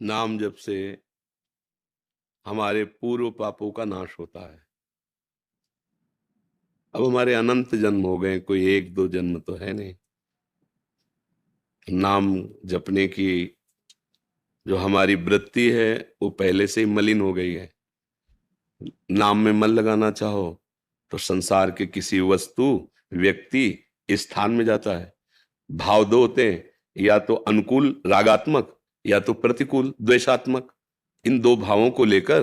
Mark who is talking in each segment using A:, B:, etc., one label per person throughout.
A: नाम जप से हमारे पूर्व पापों का नाश होता है। अब हमारे अनंत जन्म हो गए, कोई 1-2 जन्म तो है नहीं। नाम जपने की जो हमारी वृत्ति है, वो पहले से ही मलिन हो गई है। नाम में मन लगाना चाहो, तो संसार के किसी वस्तु, व्यक्ति, स्थान में जाता है। भाव 2 होते हैं, या तो अनुकूल रागात्मक, या तो प्रतिकूल द्वेषात्मक। इन 2 भावों को लेकर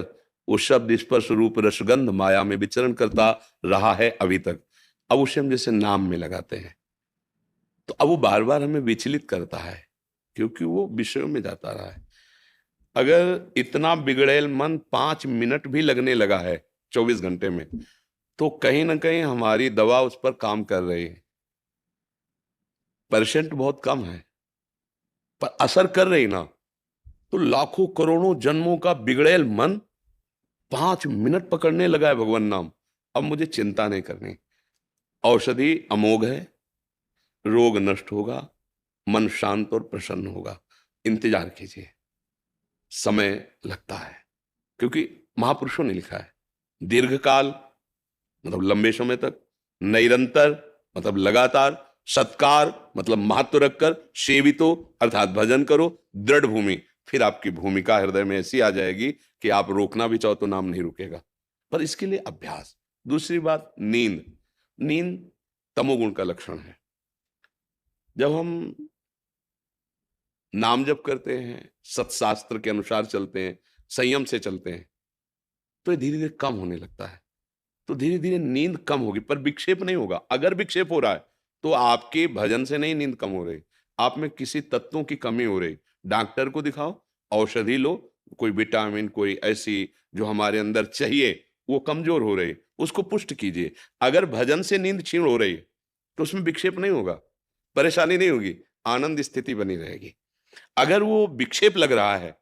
A: वो शब्द स्पर्श रूप रसगंध माया में विचरण करता रहा है अभी तक। अब उसे हम जैसे नाम में लगाते हैं, तो अब वो बार बार हमें विचलित करता है, क्योंकि वो विषयों में जाता रहा है। अगर इतना बिगड़ेल मन 5 मिनट भी लगने लगा है 24 घंटे में, तो कहीं ना कहीं हमारी दवा उस पर काम कर रही है। परसेंट बहुत कम है, पर असर कर रही ना। तो लाखों करोड़ों जन्मों का बिगड़ेल मन 5 मिनट पकड़ने लगा है भगवान नाम। अब मुझे चिंता नहीं करनी। औषधि अमोघ है, रोग नष्ट होगा, मन शांत और प्रसन्न होगा। इंतजार कीजिए, समय लगता है, क्योंकि महापुरुषों ने लिखा है दीर्घकाल मतलब लंबे समय तक, निरंतर मतलब लगातार, सत्कार मतलब महत्व रखकर, सेवितो अर्थात भजन करो, दृढ़ भूमि। फिर आपकी भूमिका हृदय में ऐसी आ जाएगी कि आप रोकना भी चाहो तो नाम नहीं रुकेगा। पर इसके लिए अभ्यास। दूसरी बात, नींद। नींद तमोगुण का लक्षण है। जब हम नाम जप करते हैं, सत्शास्त्र के अनुसार चलते हैं, संयम से चलते हैं, तो ये धीरे धीरे कम होने लगता है। तो धीरे धीरे नींद कम होगी, पर विक्षेप नहीं होगा। अगर विक्षेप हो रहा है तो आपके भजन से नहीं नींद कम हो रही, आप में किसी तत्वों की कमी हो रही। डॉक्टर को दिखाओ, औषधि लो, कोई विटामिन, कोई ऐसी जो हमारे अंदर चाहिए, वो कमजोर हो रही, उसको पुष्ट कीजिए। अगर भजन से नींद क्षीण हो रही तो उसमें विक्षेप नहीं होगा, परेशानी नहीं होगी, आनंद स्थिति बनी रहेगी। अगर वो विक्षेप लग रहा है,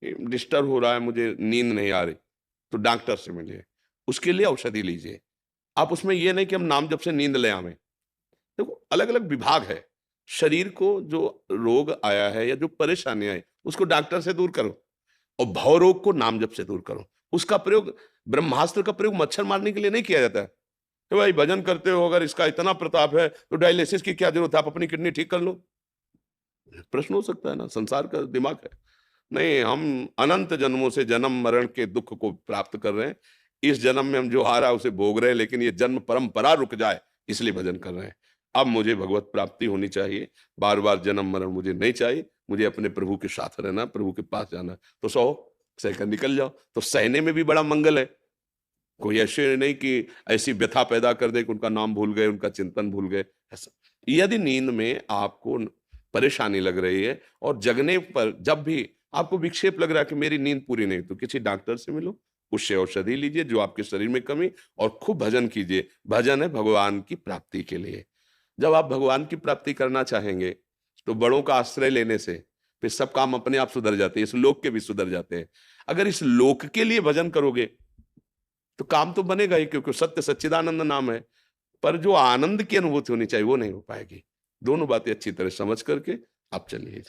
A: डिस्टर्ब हो रहा है, मुझे नींद नहीं आ रही, तो डॉक्टर से मिलिए, उसके लिए औषधि लीजिए। आप उसमें ये नहीं कि हम नाम जप से नींद ले आवें। देखो, अलग अलग विभाग है। शरीर को जो रोग आया है या जो परेशानी आई, उसको डॉक्टर से दूर करो, और भव रोग को नाम जप से दूर करो। उसका प्रयोग, ब्रह्मास्त्र का प्रयोग मच्छर मारने के लिए नहीं किया जाता है कि भाई भजन करते हो, अगर इसका इतना प्रताप है तो डायलिसिस की क्या जरूरत है, आप अपनी किडनी ठीक कर लो। प्रश्न हो सकता है ना, संसार का दिमाग है। नहीं, हम अनंत जन्मों से जन्म मरण के दुख को प्राप्त कर रहे हैं। इस जन्म में हम जो आ रहा है उसे भोग रहे हैं, लेकिन ये जन्म परंपरा रुक जाए इसलिए भजन कर रहे हैं। अब मुझे भगवत प्राप्ति होनी चाहिए, बार बार जन्म मरण मुझे नहीं चाहिए, मुझे अपने प्रभु के साथ रहना, प्रभु के पास जाना। तो सहकर निकल जाओ। तो सहने में भी बड़ा मंगल है। कोई ऐसे नहीं कि ऐसी व्यथा पैदा कर दे कि उनका नाम भूल गए, उनका चिंतन भूल गए, ऐसा। यदि नींद में आपको परेशानी लग रही है, और जगने पर जब भी आपको विक्षेप लग रहा है कि मेरी नींद पूरी नहीं, तो किसी डॉक्टर से मिलो, उससे औषधि लीजिए जो आपके शरीर में कमी, और खूब भजन कीजिए। भजन है भगवान की प्राप्ति के लिए। जब आप भगवान की प्राप्ति करना चाहेंगे, तो बड़ों का आश्रय लेने से फिर सब काम अपने आप सुधर जाते हैं, इस लोक के भी सुधर जाते हैं। अगर इस लोक के लिए भजन करोगे तो काम तो बनेगा ही, क्योंकि सत्य सच्चिदानंद नाम है, पर जो आनंद की अनुभूति होनी चाहिए वो नहीं हो पाएगी। दोनों बातें अच्छी तरह समझ करके आप चलिए।